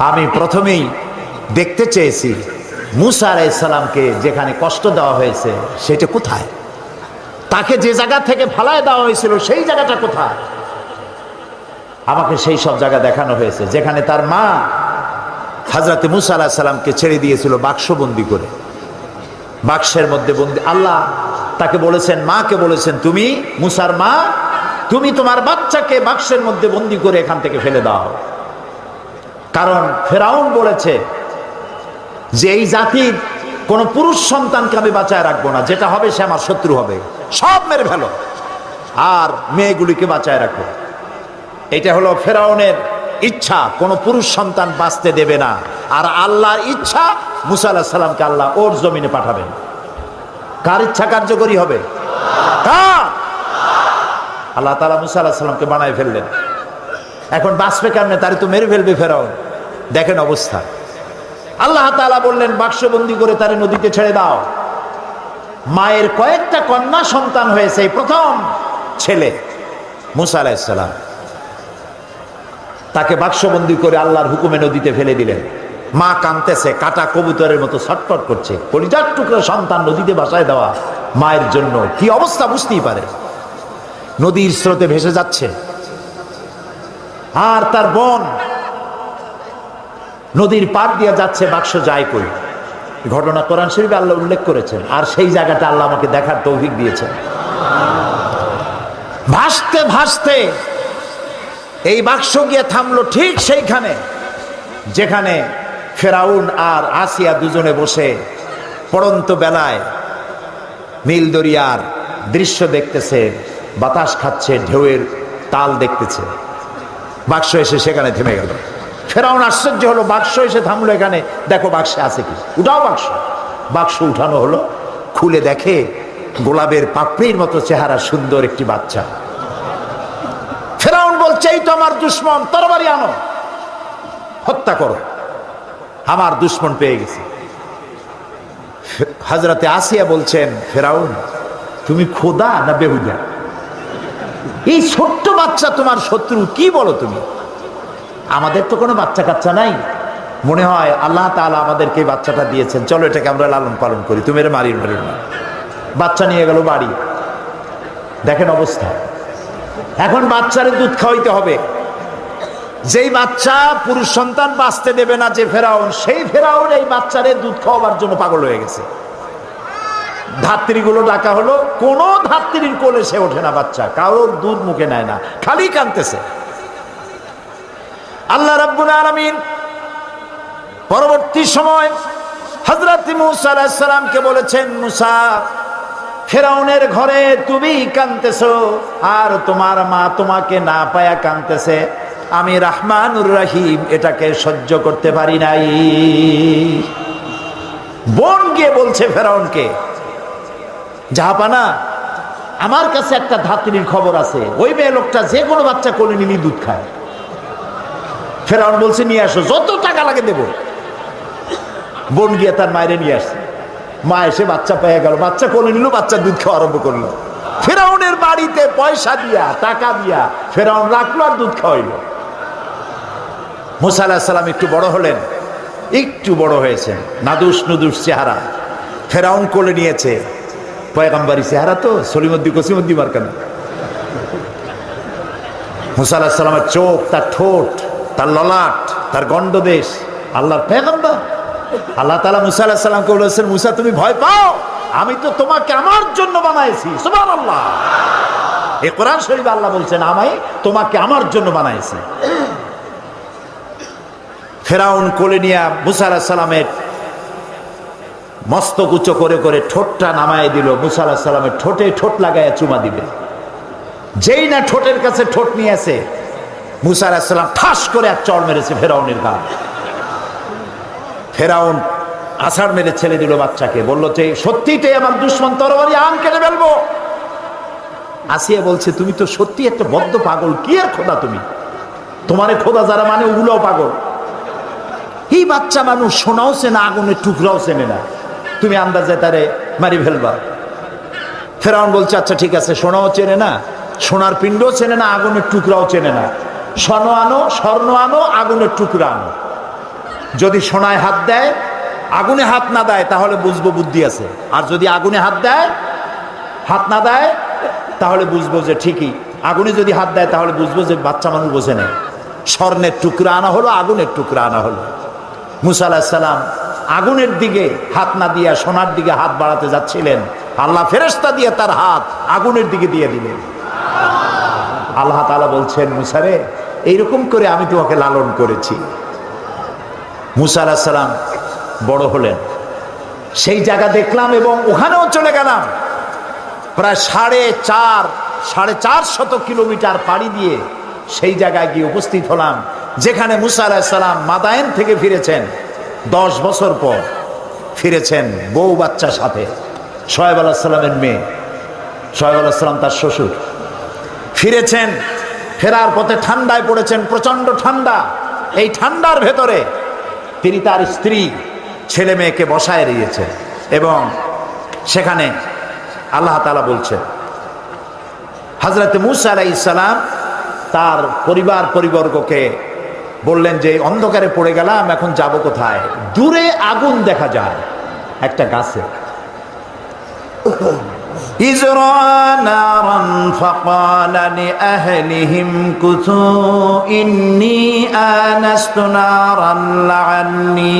আমি প্রথমেই দেখতে চেয়েছি মুসা আলাইহিস সালামকে যেখানে কষ্ট দেওয়া হয়েছে সেটা কোথায়, তাকে যে জায়গা থেকে ফালায় দেওয়া হয়েছিল সেই জায়গাটা কোথায়। আমাকে সেই সব জায়গা দেখানো হয়েছে যেখানে তার মা হযরত মুসা আলাইহিস সালামকে ছেড়ে দিয়েছিল বাক্সবন্দি করে, বাক্সের মধ্যে বন্দি। আল্লাহ তাকে বলেছেন, মাকে বলেছেন, তুমি মুসার মা, তুমি তোমার বাচ্চাকে বাক্সের মধ্যে বন্দি করে এখান থেকে ফেলে দাও। কারণ ফেরাউন বলেছে যে এই জাতির কোন পুরুষ সন্তানকে আমি বাঁচায় রাখবো না, যেটা হবে সে আমার শত্রু হবে, সব মেরে ফেলো আর মেয়েগুলিকে বাঁচায় রাখো। এটা হলো ফেরাউনের ইচ্ছা, কোন পুরুষ সন্তান বাঁচতে দেবে না। আর আল্লাহর ইচ্ছা মুসা আলাইহিস সালামকে আল্লাহ ওর জমিনে পাঠাবেন। কার ইচ্ছা কার্যকরী হবে? কার? আল্লাহ তাআলা মুসা আলাইহিস সালামকে বানায় ফেললেন। এখন বাঁচবে কেমনে? তারে তো মেরে ফেলবে ফেরাউন। দেখেন অবস্থা। আল্লাহ তাআলা বললেন বাক্সবন্দি করে তারে নদীতে ছেড়ে দাও। মায়ের কয়েকটা কন্যা সন্তান হয়েছে, এই প্রথম ছেলে মুসা আলাইহিস সালাম, তাকে বাক্সবন্দি করে আল্লাহর হুকুমে নদীতে ফেলে দিলেন। মা কাঁদতেছে, কাটা কবুতরের মতো ছটফট করছে। কলিজার টুকরো সন্তান নদীতে ভাসায় দেওয়া মায়ের জন্য কি অবস্থা বুঝতেই পারে। নদীর স্রোতে ভেসে যাচ্ছে আর তার বোন নদীর পার দিয়ে যাচ্ছে, বাক্স যায় কই। ঘটনা কোরআন শরীফে আল্লাহ উল্লেখ করেছেন, আর সেই জায়গাটা আল্লাহ আমাকে দেখার তৌফিক দিয়েছেন। ভাসতে ভাসতে এই বাক্স গিয়ে থামলো ঠিক সেইখানে যেখানে ফেরাউন আর আসিয়া দুজনে বসে পড়ন্ত বেলায় নীল দরিয়ার দৃশ্য দেখতেছে, বাতাস খাচ্ছে, ঢেউয়ের তাল দেখতেছে। বাক্স এসে সেখানে থেমে গেল। ফেরাউন আশ্চর্য হলো, বাক্স এসে থামলো এখানে, দেখো বাক্সে আছে কি, উঠাও বাক্স। বাক্স উঠানো হলো, খুলে দেখে গোলাপের পাপড়ির মতো চেহারা সুন্দর একটি বাচ্চা। ফেরাউন বলছে, এই তো আমার দুশ্মন, তরবারি আনো, হত্যা করো, আমার দুশ্মন পেয়ে গেছে। হযরতে আসিয়া বলছেন, ফেরাউন তুমি খোদা না বেহুদা? এই ছোট্ট বাচ্চা তোমার শত্রু, কি বলো তুমি? আমাদের তো কোনো বাচ্চা কাচ্চা নাই, মনে হয় আল্লাহ তাআলা আমাদেরকে এই বাচ্চাটা দিয়েছেন, চলো এটাকে আমরা লালন পালন করি, তুমি এর মারিও না। বাচ্চা নিয়ে গেল বাড়ি। দেখেন অবস্থা। এখন বাচ্চারে দুধ খাওয়াইতে হবে। যেই বাচ্চা পুরুষ সন্তান বাঁচতে দেবে না যে ফেরাউন, সেই ফেরাউন এই বাচ্চারে দুধ খাওয়াবার জন্য পাগল হয়ে গেছে। ধাত্রীগুলো ডাকা হলো, কোন ধাত্রীর কোলে সে ওঠে না, বাচ্চা কারোর দুধ মুখে নেয় না, খালি কাঁদতেছে। আল্লাহ রাব্বুল আলামিন পরবর্তী সময় হযরত মুসা আলাইহিস সালামকে বলেছেন, মুসা ফেরাউনের ঘরে তুমি কাঁদতেছো আর তোমার মা তোমাকে না পায়া কাঁদতেছে, আমি রহমানুর রহিম এটাকে সহ্য করতে পারি নাই। বোন গিয়ে বলছে ফেরাউনকে, জাহাপানা আমার কাছে একটা ধাত্রীর খবর আছে, ওই মেয়ে লোকটা যে কোনো বাচ্চা কোলে নিলেই দুধ খায়। ফেরাউন বলছে নিয়ে আসো, যত টাকা লাগে দেব। বোন গিয়ে তার মায়েরে নিয়ে আসছে। মা এসে বাচ্চা পেয়ে গেল, বাচ্চা কোলে নিল, বাচ্চা দুধ খাওয়া আরম্ভ করলো। ফেরাউনের বাড়িতে পয়সা দিয়া টাকা দিয়া ফেরাউন রাখলো আর দুধ খাওয়াইলো। মুসা আলাইহিস সালাম একটু বড় হলেন, একটু বড় হয়েছেন, নাদুস নুদুস চেহারা। ফেরাউন কোলে নিয়েছে, পয়গম্বরী চেহারা তো, সলিমুদ্দি কসিমুদ্দি মার্কানা। মুসা আলাইহিস সালামের চোখ, তার ঠোঁট, তার ললাট, তার গন্ডদেশ, আল্লাহর পয়গম্বর। আল্লাহ তাআলা মুসা আলাইহিস সালামকে বলেছেন, মুসা তুমি ভয় পাও, আমি তো তোমাকে আমার জন্য বানাইছি। সুবহানাল্লাহ। এই কোরআন শরীফে আল্লাহ বলছেন, আমি তোমাকে আমার জন্য বানাইছি। ফেরাউন কোলে নিয়ে মুসা আলাইহিস সালামের মস্তক উঁচু করে করে ঠোঁটটা নামায় দিল। মুসা আলাইহিস সালামের ঠোঁটে ঠোঁট লাগাইয়া চুমা দিবে। যেই না ঠোঁটের কাছে ঠোঁট নিয়ে আসে, মুসা আলাইহিস সালাম ঠাস করে এক চড় মেরেছে ফেরাউনের গায়ে। ফেরাউন আছাড় মেরে ছেড়ে দিল বাচ্চাকে, বলল যে সত্যিটাই আমার দুশ্মন, তরবারি আন, কেটে ফেলবো। আসিয়া বলছে, তুমি তো সত্যি একটা বদ্ধ পাগল, কি আর খোদা তুমি? তোমারে খোদা যারা মানে ওগুলোও পাগল। এই বাচ্চা মানুষ সোনাও চেনে, আগুনের টুকরাও চেনে না, তুমি আন্দাজে তারে মারি ফেলবা। ফেরাউন বলছে, আচ্ছা ঠিক আছে, সোনাও চেনে না, সোনার পিণ্ডও চেনে না, আগুনের টুকরাও চেনে না, স্বর্ণ আনো, আগুনের টুকরা আনো। যদি সোনায় হাত দেয়, আগুনে হাত না দেয়, তাহলে বুঝবো বুদ্ধি আছে। আর যদি আগুনে হাত দেয়, হাত না দেয়, তাহলে বুঝবো যে ঠিকই। আগুনে যদি হাত দেয় তাহলে বুঝবো যে বাচ্চা মানুষ বোঝে নেই। স্বর্ণের টুকরা আনা হলো, আগুনের টুকরা আনা হলো। মুসা আলাইহিস সালাম আগুনের দিকে হাত না দিয়া সোনার দিকে হাত বাড়াতে যাচ্ছিলেন, আল্লাহ ফেরেশতা দিয়ে তার হাত আগুনের দিকে দিয়ে দিলেন। আল্লাহ তাআলা বলছেন, মুসা রে, এইরকম করে আমি তোমাকে লালন করেছি। মুসা আলাইহিস সালাম বড় হলেন, সেই জায়গা দেখলাম এবং ওখানেও চলে গেলাম। প্রায় 450 কিলোমিটার পাড়ি দিয়ে সেই জায়গায় গিয়ে উপস্থিত হলাম, যেখানে মুসা আলাইহিস সালাম মাদায়েন থেকে ফিরেছেন। 10 বছর পর ফিরেছেন বউ বাচ্চার সাথে। শোয়েব আলাইহিস সালামের মেয়ে, শোয়েব আলাইহিস সালাম তার শ্বশুর, ফিরেছেন। ফেরার পথে ঠান্ডায় পড়েছেন, প্রচন্ড ঠান্ডা। এই ঠান্ডার ভেতরে তিনি তার স্ত্রী ছেলে মেয়েকে বসায় দিয়েছেন এবং সেখানে আল্লাহ তাআলা বলছেন, হযরত মুসা আলাইহিস সালাম তার পরিবর্গকে বললেন যে অন্ধকারে পড়ে গেলাম, এখন যাব কোথায়? দূরে আগুন দেখা যায় একটা গাছে। ইজরা নারান ফাকালা লিআহলিহিম কুতু ইন্নী আনাস্তু নারান লাআল্লী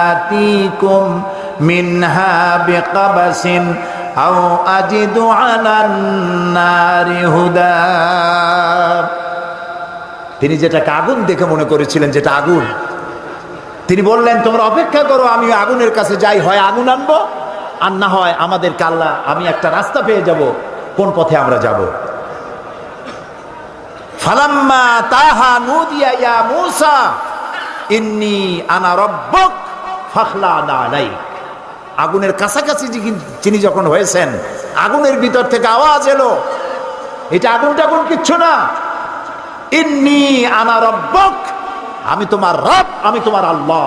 আতীকুম মিনহা বিকাবাসিন আও আজিদু আলান নারি হুদা। তিনি যেটাকে আগুন দেখে মনে করেছিলেন যেটা আগুন, তিনি বললেন তোমরা অপেক্ষা করো, আমি আগুনের কাছে যাই, হয় আগুন আনবো আর না হয় আমাদেরকে আল্লাহ, আমি একটা রাস্তা পেয়ে যাব কোন পথে আমরা যাব। ফালাম্মা তাহা নুদিয়া ইয়া মূসা ইন্নী আনা রাব্বুক ফাখলা'না আলাইক। আগুনের কাছাকাছি যিনি যখন হয়েছেন, আগুনের ভিতর থেকে আওয়াজ এলো, এটা আগুন টাগুন কিচ্ছু না, ইন্নী আনা রাব্বুক, আমি তোমার রব, আমি তোমার আল্লাহ।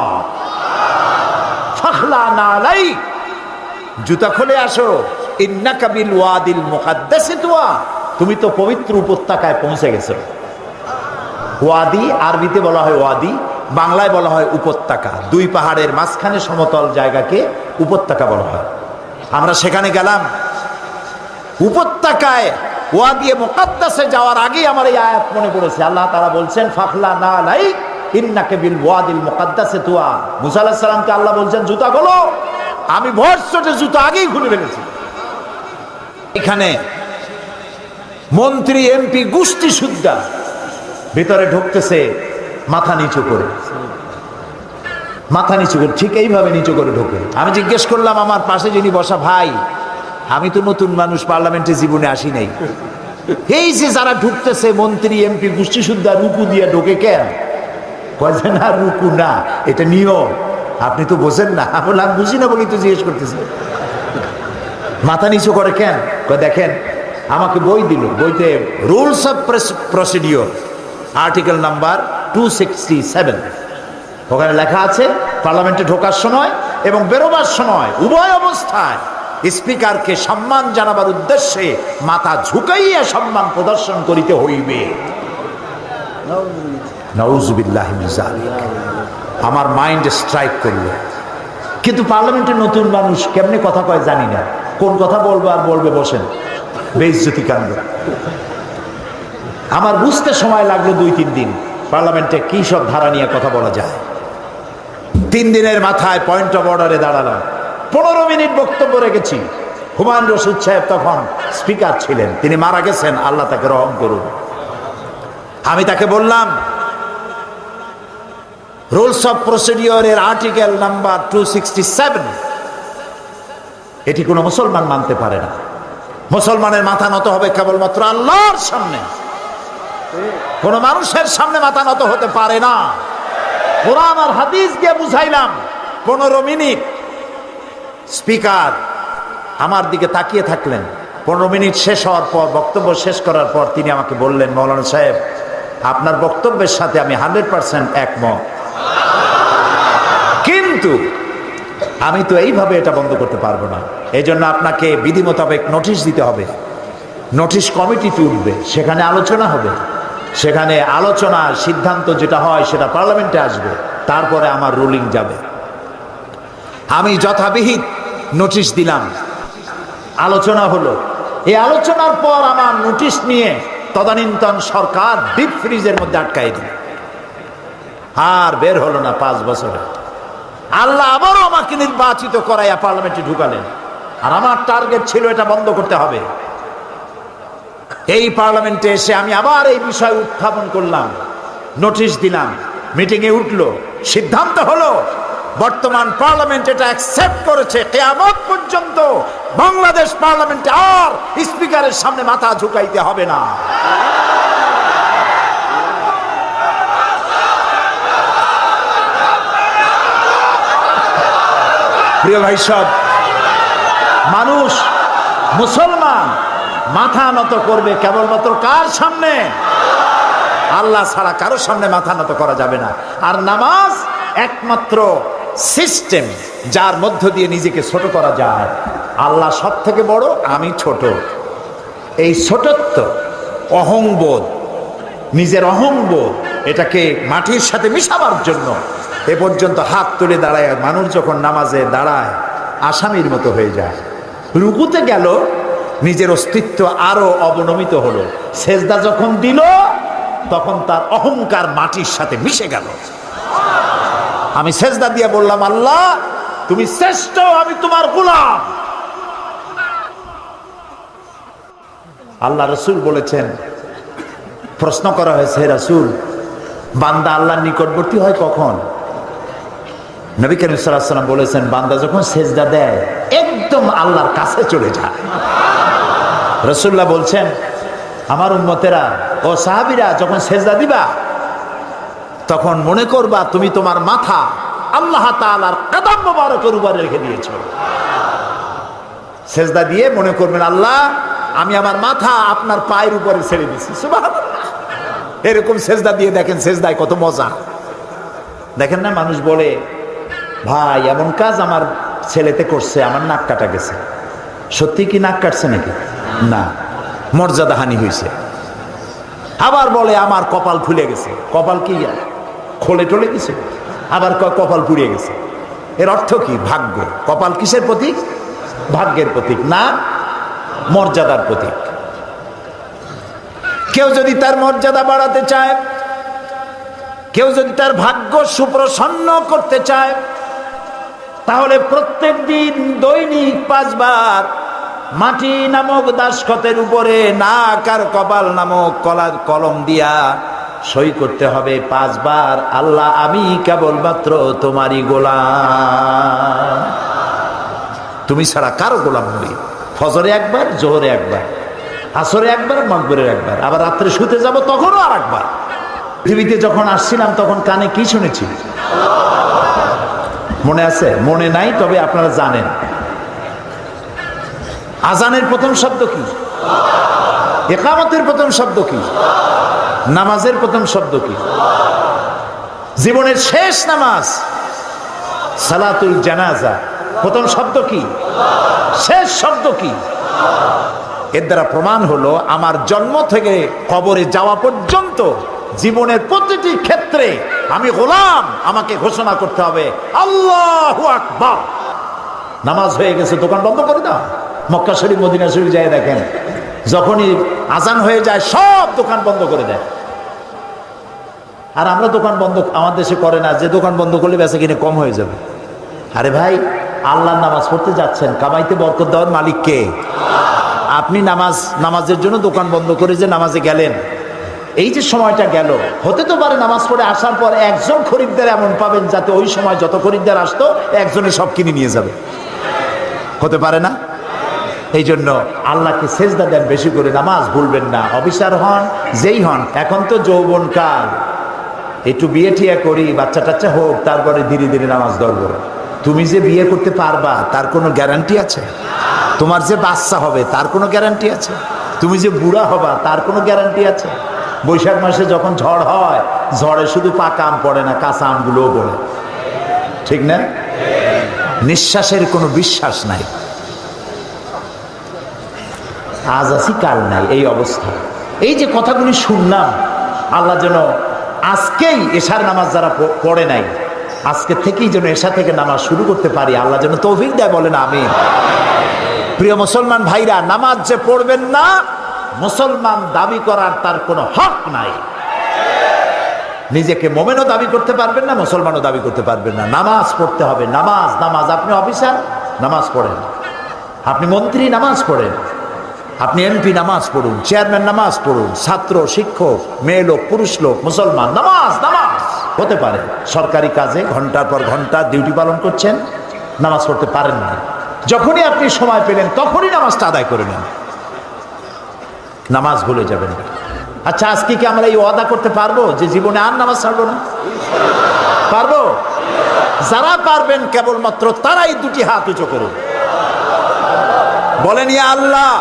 ফাখলা'না আলাইক, জুতা খুলে আসো। ইন্নাকা বিল ওয়াদিল মুকাদ্দাসি তুয়া, তুমি তো পবিত্র উপত্যকায় পৌঁছে গেছো। ওয়াদি আরবিতে বলা হয় ওয়াদি, বাংলায় বলা হয় উপত্যকা। দুই পাহাড়ের মাঝখানে সমতল জায়গাকে উপত্যকা বলা হয়। আমরা সেখানে গেলাম। উপত্যকায় ওয়াদিয়ে মুকাদ্দাসে যাওয়ার আগে আমার এই আয়াত মনে পড়েছে। আল্লাহ তাআলা বলছেন ফাখলা'না আলাইক ইন্নাকা বিল ওয়াদিল মুকাদ্দাসি তুয়া। মুসা আলাইহিস সালামকে আল্লাহ বলছেন জুতা খোলো, আমি ভরসটে জুতা আগেই খুলে ফেলেছি। এখানে মন্ত্রী এমপি গোষ্ঠী সুদ্ধা ভিতরে ঢুকতেছে মাথা নিচু করে, মাথা নিচু করে, ঠিক এইভাবে নিচু করে ঢোকে। আমি জিজ্ঞেস করলাম আমার পাশে যিনি বসা, ভাই আমি তো নতুন মানুষ, পার্লামেন্টে জীবনে আসি নাই, এই যে যারা ঢুকতেছে মন্ত্রী এমপি গোষ্ঠী সুদ্ধা রুকু দিয়ে ঢোকে কেন? কয় যে না, রুকু না, এটা নিয়ম, আপনি তো বোঝেন না। আমি বললাম বুঝি না বলেই তো জিজ্ঞেস করতেছি, মাথা নিচু করে কেন? দেখেন, আমাকে বই দিল, বইতে rules of procedure article number 267, ওখানে লেখা আছে পার্লামেন্টে ঢোকার সময় এবং বেরোবার সময় উভয় অবস্থায় স্পিকারকে সম্মান জানাবার উদ্দেশ্যে মাথা ঝুঁকাইয়া সম্মান প্রদর্শন করিতে হইবে। নাউযুবিল্লাহি মিন যালিক। আমার মাইন্ড স্ট্রাইক করলো, কিন্তু পার্লামেন্টের নতুন মানুষ কেমনে কথা কয় জানি না, কোন কথা বলবো আর বলবে বসেন, বেইজ্জতি কাণ্ড। আমার বুঝতে সময় লাগলো 2-3 দিন পার্লামেন্টে কি সব ধারা নিয়ে কথা বলা যায়। 3 দিনের মাথায় পয়েন্ট অফ অর্ডারে দাঁড়ালাম, 15 মিনিট বক্তব্য রেখেছি। হুমায়ুন রশিদ সাহেব তখন স্পিকার ছিলেন, তিনি মারা গেছেন, আল্লাহ তাকে রহম করুন। আমি তাকে বললাম রুলস অফ প্রসিডিওরের আর্টিকেল নাম্বার 267 এটি কোনো মুসলমান মানতে পারে না। মুসলমানের মাথা নত হবে কেবলমাত্র আল্লাহর সামনে, কোন মানুষের সামনে মাথা নত হতে পারে না। কোরআন আর হাদিস দিয়ে বুঝাইলাম। 15 মিনিট স্পিকার আমার দিকে তাকিয়ে থাকলেন। 15 মিনিট শেষ হওয়ার পর, বক্তব্য শেষ করার পর তিনি আমাকে বললেন, মৌলানা সাহেব আপনার বক্তব্যের সাথে আমি 100% একমত, কিন্তু আমি তো এইভাবে এটা বন্ধ করতে পারবো না, এই জন্য আপনাকে বিধি মোতাবেক নোটিশ দিতে হবে। নোটিশ কমিটিতে উঠবে, সেখানে আলোচনা হবে, সেখানে আলোচনার সিদ্ধান্ত যেটা হয় সেটা পার্লামেন্টে আসবে। তারপরে আমার রুলিং যাবে। আমি যথাবিহিত নোটিশ দিলাম, আলোচনা হলো। এই আলোচনার পর আমার নোটিশ নিয়ে তদানীন্তন সরকার ডিপ ফ্রিজের মধ্যে আটকাই দিল, আর বের হলো না 5 বছরে। আল্লাহ আবারও আমাকে নির্বাচিত করাইয়া পার্লামেন্টে ঢুকালেন, আর আমার টার্গেট ছিল এটা বন্ধ করতে হবে। এই পার্লামেন্টে এসে আমি আবার এই বিষয় উত্থাপন করলাম, নোটিশ দিলাম, মিটিংয়ে উঠলো, সিদ্ধান্ত হলো বর্তমান পার্লামেন্ট এটা অ্যাকসেপ্ট করেছে, কিয়ামত পর্যন্ত বাংলাদেশ পার্লামেন্টে আর স্পিকারের সামনে মাথা ঝুঁকাইতে হবে না। প্রিয় ভাই সব, মানুষ মুসলমান মাথা নত করবে কেবলমাত্র কার সামনে? আল্লাহ ছাড়া কারোর সামনে মাথা নত করা যাবে না। আর নামাজ একমাত্র সিস্টেম যার মধ্য দিয়ে নিজেকে ছোট করা যায়। আল্লাহ সব থেকে বড়, আমি ছোট। এই ছোটত্ব, অহংবোধ, নিজের অহংবোধ, এটাকে মাটির সাথে মিশাবার জন্য এ পর্যন্ত হাত তুলে দাঁড়ায় মানুষ যখন নামাজে দাঁড়ায় আসামির মতো হয়ে যায়। রুকুতে গেল, নিজের অস্তিত্ব আরো অবনমিত হলো। সেজদা যখন দিল তখন তার অহংকার মাটির সাথে মিশে গেল। আমি সেজদা দিয়ে বললাম, আল্লাহ তুমি শ্রেষ্ঠ, আমি তোমার গোলাম। আল্লাহ রসুল বলেছেন, প্রশ্ন করা হয়েছে, হে রাসূল, বান্দা আল্লাহর নিকটবর্তী হয় কখন? নবী করিম সাল্লাল্লাহু আলাইহি ওয়াসাল্লাম বলেছেন, বান্দা যখন সেজদা দেয় একদম আল্লাহর কাছে চলে যায়। রাসূলুল্লাহ বলছেন, আমার উম্মতেরা ও সাহাবীরা যখন সেজদা দিবা তখন মনে করবা তুমি তোমার মাথা আল্লাহ তাআলার কদম মোবারকের উপরে রেখে দিয়েছো। সেজদা দিয়ে মনে করবেন, আল্লাহ আমি আমার মাথা আপনার পায়ের উপরে ছেড়ে দিচ্ছি। সুবহানাল্লাহ। এরকম সেজদা দিয়ে দেখেন, সেজদায় কত মজা। দেখেন না, মানুষ বলে, ভাই এমন কাজ আমার ছেলেতে করছে, আমার নাক কাটা গেছে। সত্যি কি নাক কাটছে নাকি? না, মর্যাদাহানি হয়েছে। আবার বলে আমার কপাল খুলে গেছে। কপাল কি খোলে টোলে কিছু? আবার কপাল পুড়িয়ে গেছে। এর অর্থ কি? ভাগ্য। কপাল কিসের প্রতীক? ভাগ্যের প্রতীক, না মর্যাদার প্রতীক। কেউ যদি তার মর্যাদা বাড়াতে চায়, কেউ যদি তার ভাগ্য সুপ্রসন্ন করতে চায়, তাহলে প্রত্যেক দিন দৈনিক 5 বার মাটি নামক দাসখতের উপরে নাক আর কপাল নামক কলম দিয়া সই করতে হবে 5 বার, আল্লাহ আমি কেবলমাত্র তোমারই গোলাম, তুমি ছাড়া কারো গোলাম নই। ফজরে একবার, জোহরে একবার, আসরে একবার, মাগরিবে একবার, আবার রাত্রে শুতে যাব তখনও আর একবার। পৃথিবীতে যখন আসছিলাম তখন কানে কি শুনেছি মনে আছে? মনে নাই, তবে আপনারা জানেন। আজানের প্রথম শব্দ কি? ইকামতের প্রথম শব্দ কি? নামাজের প্রথম শব্দ কি? জীবনের শেষ নামাজ সালাতুল জানাজা, প্রথম শব্দ কি? শেষ শব্দ কি? এর দ্বারা প্রমাণ হলো আমার জন্ম থেকে কবরে যাওয়া পর্যন্ত জীবনের প্রতিটি ক্ষেত্রে আমি গোলাম। আমাকে ঘোষণা করতে হবে আল্লাহু আকবার। নামাজ হয়ে গেছে, দোকান বন্ধ করে দাও। মক্কা শরীফ, মদিনা শরীফ যায় দেখেন, যখনই আজান হয়ে যায় সব দোকান বন্ধ করে দেয়। আর আমরা দোকান বন্ধ আমার দেশে করে না, যে দোকান বন্ধ করলে বেচা কিনে কম হয়ে যাবে। আরে ভাই, আল্লাহর নামাজ পড়তে যাচ্ছেন, কামাইতে বরকত দেওয়ার মালিক কে? আপনি নামাজের জন্য দোকান বন্ধ করে যে নামাজে গেলেন, এই যে সময়টা গেল, হতে তো পারে নামাজ পড়ে আসার পর একজন খরিদ্দার এমন পাবেন যাতে ওই সময় যত খরিদ্দার আসতো একজনে সব কিনে নিয়ে যাবে। হতে পারে না? এই জন্য আল্লাহকে সেজদা দেন বেশি করে, নামাজ ভুলবেন না। অফিসার হন, যেই হন, এখন তো যৌবন কাল, একটু বিয়ে ঠিয়া করি, বাচ্চা টাচ্চা হোক, তারপরে ধীরে ধীরে নামাজ ধরবো। তুমি যে বিয়ে করতে পারবা তার কোনো গ্যারান্টি আছে? তোমার যে বাচ্চা হবে তার কোনো গ্যারান্টি আছে? তুমি যে বুড়া হবা তার কোনো গ্যারান্টি আছে? বৈশাখ মাসে যখন ঝড় হয়, ঝড়ে শুধু পাকা আম পড়ে না, কাঁচা আমগুলোও পড়ে, ঠিক না? নিঃশ্বাসের কোনো বিশ্বাস নাই, আজ আছি কাল নাই, এই অবস্থা। এই যে কথাগুলি শুনলাম, আল্লাহ যেন আজকেই এশার নামাজ যারা পড়ে নাই আজকে থেকেই যেন এশা থেকে নামাজ শুরু করতে পারি, আল্লাহ যেন তৌফিক দেয়, বলেন আমিন। প্রিয় মুসলমান ভাইরা, নামাজ যে পড়বেন না, মুসলমান দাবি করার তার কোনো হক নাই। নিজেকে মোমেনও দাবি করতে পারবেন না, মুসলমানও দাবি করতে পারবেন না। নামাজ পড়তে হবে, নামাজ নামাজ। আপনি অফিসার, নামাজ পড়েন। আপনি মন্ত্রী, নামাজ পড়েন। আপনি এমপি, নামাজ পড়ুন। চেয়ারম্যান, নামাজ পড়ুন। ছাত্র, শিক্ষক, মেয়ে লোক, পুরুষ লোক, মুসলমান, নামাজ নামাজ। হতে পারে সরকারি কাজে ঘন্টার পর ঘন্টা ডিউটি পালন করছেন, নামাজ পড়তে পারেন না। যখনই আপনি সময় পেলেন তখনই নামাজটা আদায় করে নেন, নামাজ ভুলে যাবেন না। আচ্ছা, আজকে কি আমরা এই ওয়াদা করতে পারবো যে জীবনে আর নামাজ ছাড়বো না? পারবো? যারা পারবেন কেবলমাত্র তারাই দুটি হাত উঁচু করুন, বলেন ইয়া আল্লাহ,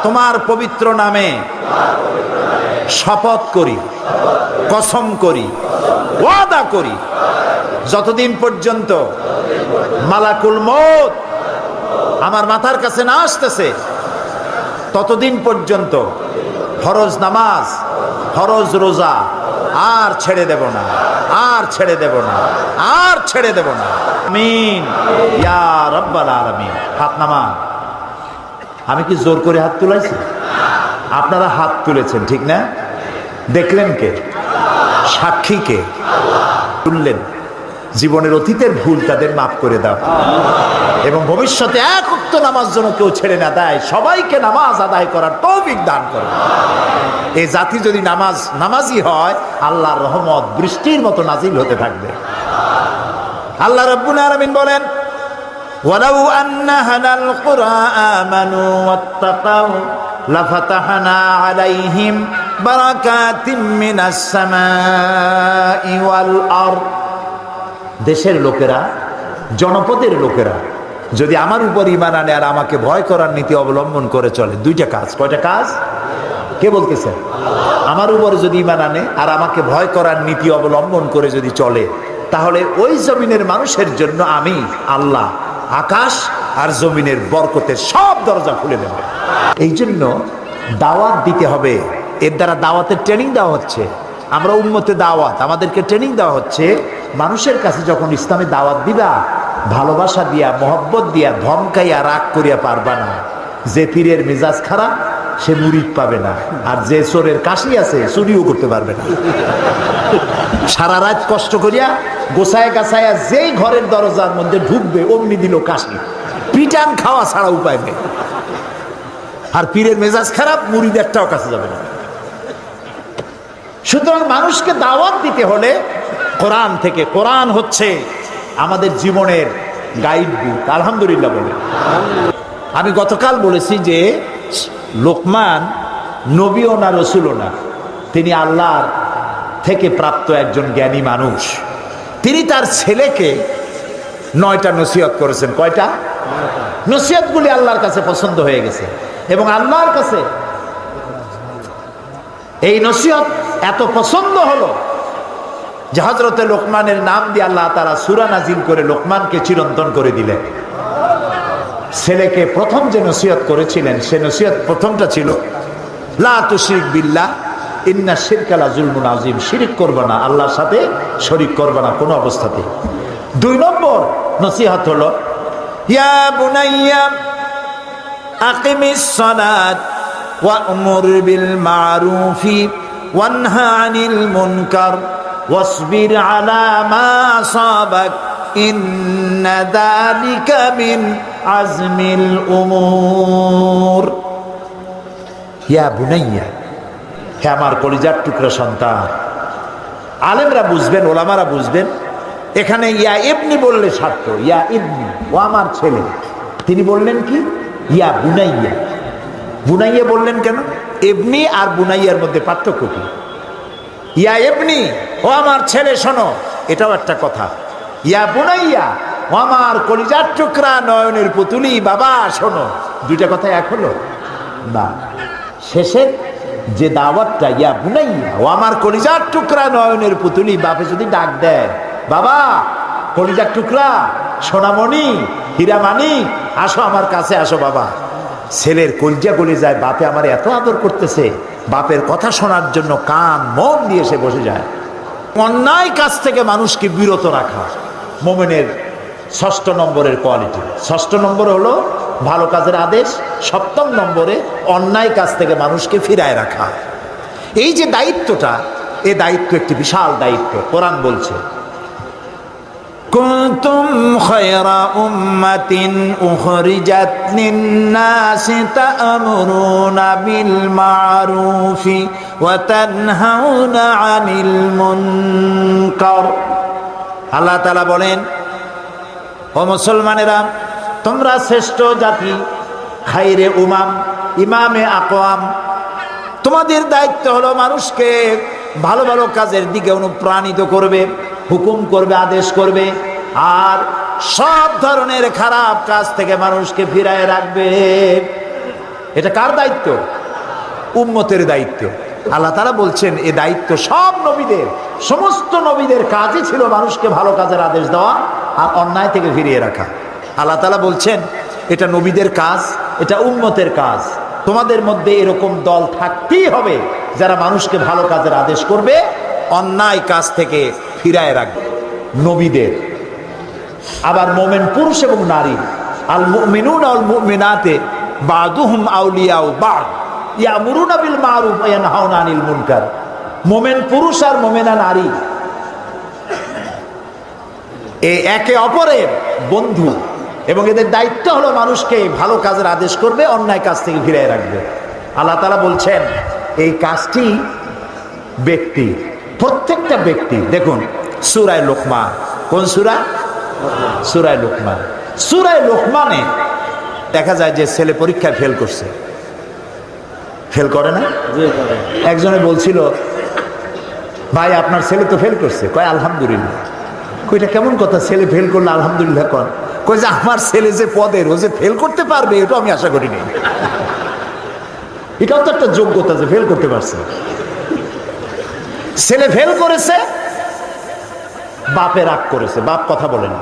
তোমার পবিত্র নামে শপথ করি, কসম করি, ওয়াদা করি, যতদিন পর্যন্ত মালাকুল মউত আমার মাথার কাছে না আসতেছে ততদিন পর্যন্ত ফরজ নামাজ, ফরজ রোজা আর ছেড়ে দেব না, আর ছেড়ে দেব না, আর ছেড়ে দেব না। আমিন ইয়া রাব্বাল আলামিন। হাত নামান। আমি কি জোর করে হাত তুলাইছি? আপনারা হাত তুলেছেন, ঠিক না? দেখলেন কে? সাক্ষী কে? তুললেন। জীবনের অতীতের ভুল তাদের মাফ করে দাও, এবং ভবিষ্যতে এক ওয়াক্ত নামাজ যেন কেউ ছেড়ে না দেয়। সবাইকে নামাজ আদায় করার তৌফিক দান করো। এই জাতি যদি নামাজি হয়, আল্লাহর রহমত বৃষ্টির মতো নাজিল হতে থাকবে। আল্লাহ রাব্বুল আলামিন বলেন, ওয়ালাউ আন্না হানাল কুরআ আমানু ওয়াত্তাকাউ লাফাতাহনা আলাইহিম বারাকাতিম মিনাস সামাই ওয়াল আরদ। দেশের লোকেরা, জনপদের লোকেরা যদি আমার উপর ঈমান আনে আর আমাকে ভয় করার নীতি অবলম্বন করে চলে, দুইটা কাজ। কয়টা কাজ? কে বলতেছে? আমার উপর যদি ঈমান আনে আর আমাকে ভয় করার নীতি অবলম্বন করে যদি চলে, তাহলে ওই জমিনের মানুষের জন্য আমি আল্লাহ আকাশ আর জমিনের বরকতের সব দরজা খুলে দেব। এই জন্য দাওয়াত দিতে হবে। এর দ্বারা দাওয়াতের ট্রেনিং দেওয়া হচ্ছে। আমরা উম্মতে দাওয়াত, আমাদেরকে ট্রেনিং দেওয়া হচ্ছে। মানুষের কাছে যখন ইসলামে দাওয়াত দিবা, ভালোবাসা দিয়া, মহব্বত দিয়া, ধমকাইয়া, রাগ করিয়া পারবা না। যে পীরের মেজাজ খারাপ সে মুরিদ পাবে না, আর যে চোরের কাশি আছে চুরিও করতে পারবে না। সারা রাত কষ্ট করিয়া গোছায় গাছায়া যেই ঘরের দরজার মধ্যে ঢুকবে অমনি দিল কাশি। পিটান খাওয়া ছাড়া উপায় নেই। আর পীরের মেজাজ খারাপ, মুরিদ একটাও কাছে যাবে না। সুতরাং মানুষকে দাওয়াত দিতে হলে কোরআন থেকে। কোরআন হচ্ছে আমাদের জীবনের গাইড বুক। আলহামদুলিল্লাহ বলে। আমি গতকাল বলেছি যে লোকমান নবীও না, রসুলও না, তিনি আল্লাহর থেকে প্রাপ্ত একজন জ্ঞানী মানুষ। তিনি তার ছেলেকে 9টা নসিহত করেছেন। কয়টা? নসিহতগুলি আল্লাহর কাছে পছন্দ হয়ে গেছে, এবং আল্লাহর কাছে এই নসিহত এত পছন্দ হলো যে হযরতে লোকমানের নাম দিয়ে আল্লাহ তাআলা সূরা নাজিল করে লোকমানকে চিরন্তন করে দিলেন। ছেলেকে প্রথম যে নসিহত করেছিলেন, সে নসিহত প্রথমটা ছিল লা তুশরিক বিল্লাহ ইন্না শিরকা লা যুলমুন আযীম। শিরক করবে না, আল্লাহর সাথে শরীক করবে না কোনো অবস্থাতে। 2 নম্বর নসিহত হলো ইয়া বুনাইয়া আকিমিস সালাত ওয়া'মুর বিল মা'রুফি ওয়ানহা আনিল মুনকার ওয়াসবির আলা মা আসাবাক ইন্না যালিকা মিন আজমিল উমুর। ইয়া বুনাইয়া, হে আমার কলিজার টুকরা সন্তান। আলেমরা বুঝবেন, ওলামারা বুঝবেন। এখানে ইয়া ইবনি বললে সার্থ, ইয়া ইবনি, ও আমার ছেলে। তিনি বললেন কি? ইয়া বুনাইয়া। বুনাইয়া বললেন কেন? ইবনি আর বুনাইয়ার মধ্যে পার্থক্য কি? ইয়া ইবনি, ও আমার ছেলে শোনো, এটাও একটা কথা। ইয়া বুনাইয়া, ও আমার কলিজার টুকরা নয়নের পুতুলি, বাবা শোনো, দুইটা কথা এক হলো না। শেষের যে দাওয়াতটা ইয়া বুনাইয়া, ও আমার কলিজার টুকরা নয়নের পুতুলি, বাপে যদি ডাক দেয় বাবা কলিজার টুকরা, সোনামণি, হীরামানি, আসো আমার কাছে আসো বাবা, ছেলের কলিজা গলে যায়। বাপে আমার এত আদর করতেছে, বাপের কথা শোনার জন্য কান মন দিয়ে সে বসে যায়। অন্যায় কাজ থেকে মানুষকে বিরত রাখা মুমিনের ষষ্ঠ নম্বরের কোয়ালিটি। ষষ্ঠ নম্বর হলো ভালো কাজের আদেশ, সপ্তম নম্বরে অন্যায় কাজ থেকে মানুষকে ফিরায় রাখা। এই যে দায়িত্বটা, এই দায়িত্ব একটি বিশাল দায়িত্ব। কোরআন বলছে, কুনতুম খায়রা উম্মাতিন উখরিজাত লিন-নাসি তা'মুরুনা বিল মা'রুফি ওয়া তানহাউনা আনিল মুনকার। আল্লাহ তাআলা বলেন, ও মুসলমানেরা, তোমরা শ্রেষ্ঠ জাতি, খাইরে উমাম, ইমামে আকওয়াম। তোমাদের দায়িত্ব হলো মানুষকে ভালো ভালো কাজের দিকে অনুপ্রাণিত করবে, হুকুম করবে, আদেশ করবে, আর সব ধরনের খারাপ কাজ থেকে মানুষকে ফিরায় রাখবে। এটা কার দায়িত্ব? উম্মতের দায়িত্ব। আল্লাহ তাআলা বলছেন, এই দায়িত্ব সব নবীদের, সমস্ত নবীদের কাজই ছিল মানুষকে ভালো কাজের আদেশ দেওয়া আর অন্যায় থেকে ফিরিয়ে রাখা। আল্লাহ তাআলা বলছেন, এটা নবীদের কাজ, এটা উম্মতের কাজ। তোমাদের মধ্যে এরকম দল থাকতেই হবে যারা মানুষকে ভালো কাজের আদেশ করবে, অন্যায় কাজ থেকে ফিরায় রাখবে। নবীদের। আবার মোমেন পুরুষ এবং নারী, আল মুমিনুনা ওয়াল মুমিনাতে বাদুহুম আউলিয়াউ বাদ ইয়ামুরুনা বিল মারুফ ওয়া ইয়ানহাউনা আনিল মুনকার। মোমেন পুরুষ আর মোমেনা নারী একে অপরের বন্ধু, এবং এদের দায়িত্ব হলো মানুষকে ভালো কাজের আদেশ করবে, অন্যায় কাজ থেকে ফিরিয়ে রাখবে। আল্লাহ তাআলা বলছেন, এই কাজটি ব্যক্তি, প্রত্যেকটা ব্যক্তি। দেখুন সূরা লোকমান, কোন সূরা? সূরা লোকমান। সূরা লোকমানে দেখা যায় যে ছেলে পরীক্ষায় ফেল করছে। ফেল করে না? একজনে বলছিল, ভাই আপনার ছেলে তো ফেল করছে। কয় আলহামদুলিল্লাহ। কইটা কেমন কথা, ছেলে ফেল করলে আলহামদুলিল্লাহ কর? কই যে আমার ছেলে যে পদের, ও যে ফেল করতে পারবে এটা আমি আশা করিনি। এটাও তো একটা যোগ্যতা যে ফেল করতে পারছে। ছেলে ফেল করেছে, বাপে রাগ করেছে, বাপ কথা বলে না,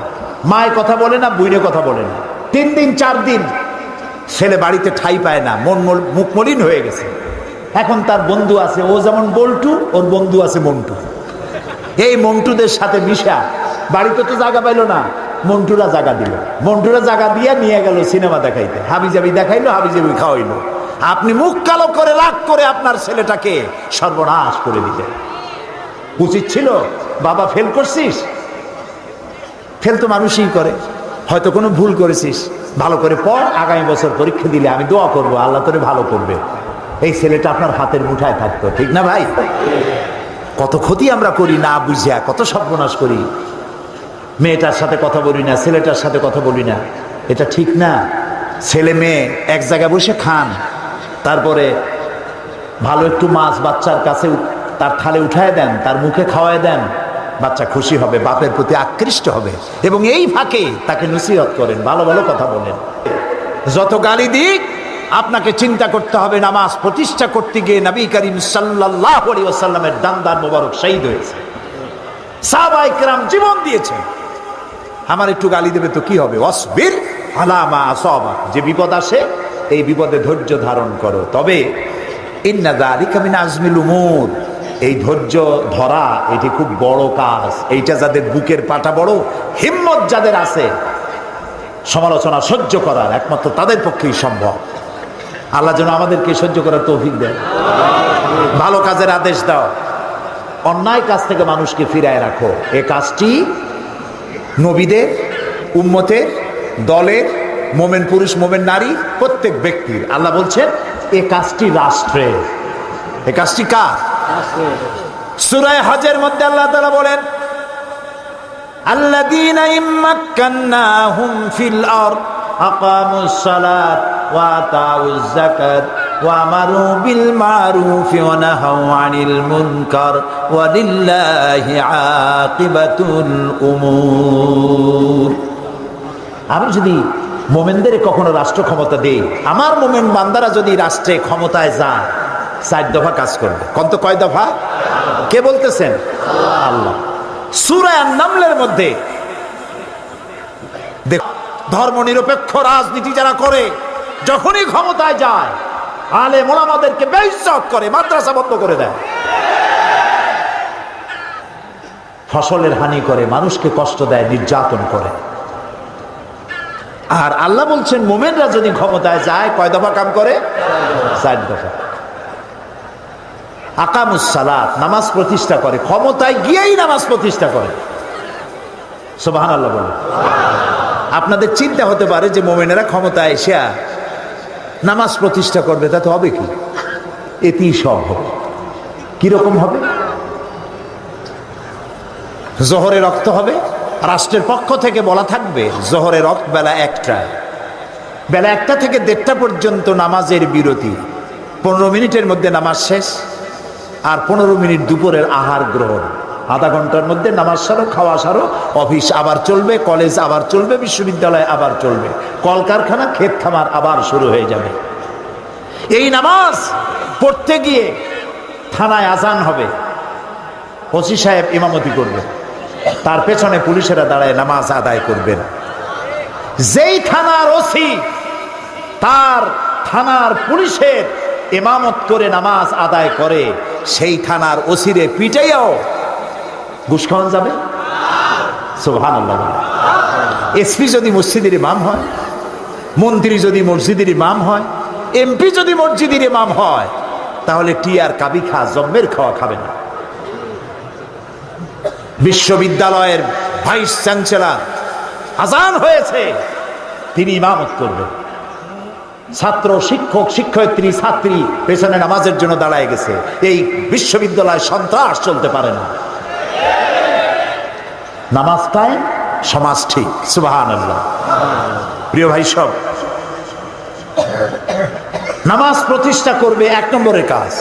মায় কথা বলে না, বুইনে কথা বলে না। 3 দিন 4 দিন ছেলে বাড়িতে ঠাই পায় না, মুখ মলিন হয়ে গেছে। এখন তার বন্ধু আছে, ও যেমন বল্টু, ওর বন্ধু আছে মন্টু। এই মন্টুদের সাথে মিশা বাড়িতে তো জায়গা পাইল না, মন্টুরা জায়গা দিল। মন্টুরা জায়গা দিয়ে নিয়ে গেল সিনেমা দেখাইতে, হাবিজাবি দেখাইলো, হাবিজাবি খাওয়াইলো। আপনি মুখ কালো করে রাগ করে আপনার ছেলেটাকে সর্বনাশ করে দিলেন। উচিত ছিল, বাবা ফেল করছিস, ফেল তো মানুষই করে, হয়তো কোনো ভুল করেছিস, ভালো করে পড়, আগামী বছর পরীক্ষা দিলে আমি দোয়া করব আল্লাহ তোরে ভালো করবে। এই ছেলেটা আপনার হাতের মুঠায় থাকতো, ঠিক না ভাই? কত ক্ষতি আমরা করি না বুঝিয়া, কত সর্বনাশ করি। মেয়েটার সাথে কথা বলি না, ছেলেটার সাথে কথা বলি না, এটা ঠিক না। ছেলে মেয়ে এক জায়গায় বসে খান, তারপরে ভালো একটু মাছ বাচ্চার কাছে তার থালে উঠায় দেন, তার মুখে খাওয়ায় দেন, বাচ্চা খুশি হবে, বাপের প্রতি আকৃষ্ট হবে, এবং এই ফাঁকে তাকে নসিহত করেন, ভালো ভালো কথা বলেন। যত গালি দিক, আপনাকে চিন্তা করতে হবে নামাজ প্রতিষ্ঠা করতে গিয়ে নবী করিম সাল্লাল্লাহু আলাইহি ওয়াসাল্লামের দান্দার মোবারক শহীদ হয়েছে, সাহাবায়ে কেরাম জীবন দিয়েছে। আমার একটু গালি দেবে তো কি হবে? ওয়াসবির আলা মা আসাবাক, যে বিপদ আসে এই বিপদে ধৈর্য ধারণ করো। তবে ইন্না যালিকা মিন আজমিল উমুর, এই ধৈর্য ধরা এটি খুব বড় কাজ। এইটা যাদের বুকের পাটা বড়, হিম্মত যাদের আছে, সমালোচনা সহ্য করার একমাত্র তাদের পক্ষেই সম্ভব। আল্লাহ যেন আমাদেরকে সহ্য করার তৌফিক দেন। ভালো কাজের আদেশ দাও, অন্যায় কাজ থেকে মানুষকে ফিরায় রাখো। এ কাজটি নবীদের, উম্মতের, দলের, মোমেন পুরুষ মোমেন নারী, প্রত্যেক ব্যক্তির। আল্লাহ বলছেন এ কাজটি রাষ্ট্রের। এ কাজটি কার? সূরা হজের মধ্যে আল্লাহ তাআলা বলেন, আল্লাযীনা ইম্মাক্কান্নাহুম ফিল আরদ আকামুস সালাত ওয়া আতাউজ যাকাত ওয়া আমারু বিল মারুফি ওয়া নাহাউ আনিল মুনকার ওয়া লিল্লাহি আকিবাতুল উমুর। আমি যদি মোমেনদের কখনো রাষ্ট্র ক্ষমতা দেই, আমার মোমেন বান্দারা যদি রাষ্ট্রে ক্ষমতায় যায়, 4 দফা কাজ করবে। কয় দফা? কে বলতেছেন? আল্লাহ। সূরা আন-নামলের মধ্যে দেখো, ধর্ম নিরপেক্ষ রাজনীতি যারা করে, যখনই ক্ষমতায় যায় আলেম ওলামাদেরকে বেইজ্জত করে, মাদ্রাসা বন্ধ করে দেয়। ফসলের হানি করে, মানুষকে কষ্ট দেয়, নির্যাতন করে। আর আল্লাহ বলছেন মোমেনরা যদি ক্ষমতায় যায় কয় দফা কাম করে? 4 দফা। আকামুস সালাত, নামাজ প্রতিষ্ঠা করে, ক্ষমতায় গিয়েই নামাজ প্রতিষ্ঠা করে। সুবহানাল্লাহ বলে। আপনাদের চিন্তা হতে পারে যে মোমেনেরা ক্ষমতায় এসে নামাজ প্রতিষ্ঠা করবে, তাতে হবে কি? এতেই সব হবে। কিরকম হবে? জোহরে রক্ত হবে, রাষ্ট্রের পক্ষ থেকে বলা থাকবে জোহরে রক্ত বেলা 1টায়, বেলা 1টা থেকে 1:30 পর্যন্ত নামাজের বিরতি, 15 মিনিটের মধ্যে নামাজ শেষ, আর 15 মিনিট দুপুরের আহার গ্রহণ। আধা ঘন্টার মধ্যে নামাজ সারো, খাওয়া সারো, অফিস আবার চলবে, কলেজ আবার চলবে, বিশ্ববিদ্যালয় আবার চলবে, কলকারখানা, ক্ষেত খামার আবার শুরু হয়ে যাবে। এই নামাজ পড়তে গিয়ে থানায় আজান হবে, ওসি সাহেব ইমামতি করবে, তার পেছনে পুলিশেরা দাঁড়ায় নামাজ আদায় করবেন। যেই থানার ওসি তার থানার পুলিশের ইমামত করে নামাজ আদায় করে, সেই থানার ওসিরে পিটাইয়াও ঘুষ খাওয়ানো যাবে? সুবহানাল্লাহ। এসপি যদি মসজিদের ইমাম হয়, মন্ত্রী যদি মসজিদের ইমাম হয়, এমপি যদি মসজিদের ইমাম হয়, তাহলে টিয়ার কাবি খা জম্মের খাওয়া খাবে না। বিশ্ববিদ্যালয়ের ভাইস চ্যান্সেলর আজান হয়েছে, তিনি ইমামত করবেন। ছাত্র, শিক্ষক, শিক্ষয়িত্রী, ছাত্রী পেছনে নামাজের জন্য দাঁড়ায় গেছে। এই বিশ্ববিদ্যালয়ে সন্ত্রাস চলতে পারে না। নামাজ কায়েম, সমাজ ঠিক। সুবহানাল্লাহ। প্রিয় ভাই সব, নামাজ প্রতিষ্ঠা করবে 1 নম্বরের কাজ।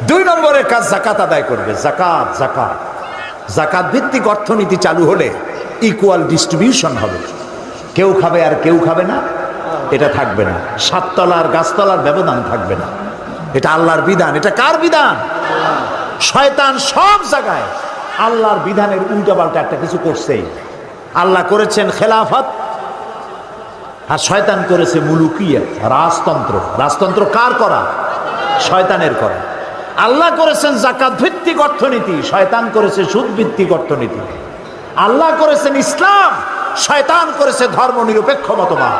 2 নম্বরের কাজ যাকাত আদায় করবে। জাকাত, জাকাত, জাকাত ভিত্তিক অর্থনীতি চালু হলে ইকুয়াল ডিস্ট্রিবিউশন হবে। কেউ খাবে আর কেউ খাবে না, এটা থাকবে না। 7 তলার গাছতলার ব্যবধান থাকবে না। এটা আল্লাহর বিধান। এটা কার বিধান? শয়তান সব জায়গায় আল্লাহর বিধানের উল্টাপাল্টা একটা কিছু করছেই। আল্লাহ করেছেন খেলাফত, আর শয়তান করেছে মুলুকিয়ত, রাজতন্ত্র। রাজতন্ত্র কার করা? শয়তানের করা। আল্লাহ করেছেন যাকাত ভিত্তিক অর্থনীতি, শয়তান করেছে সুদ ভিত্তিক অর্থনীতি। আল্লাহ করেছেন ইসলাম, শয়তান করেছে ধর্ম নিরপেক্ষ মতবাদ।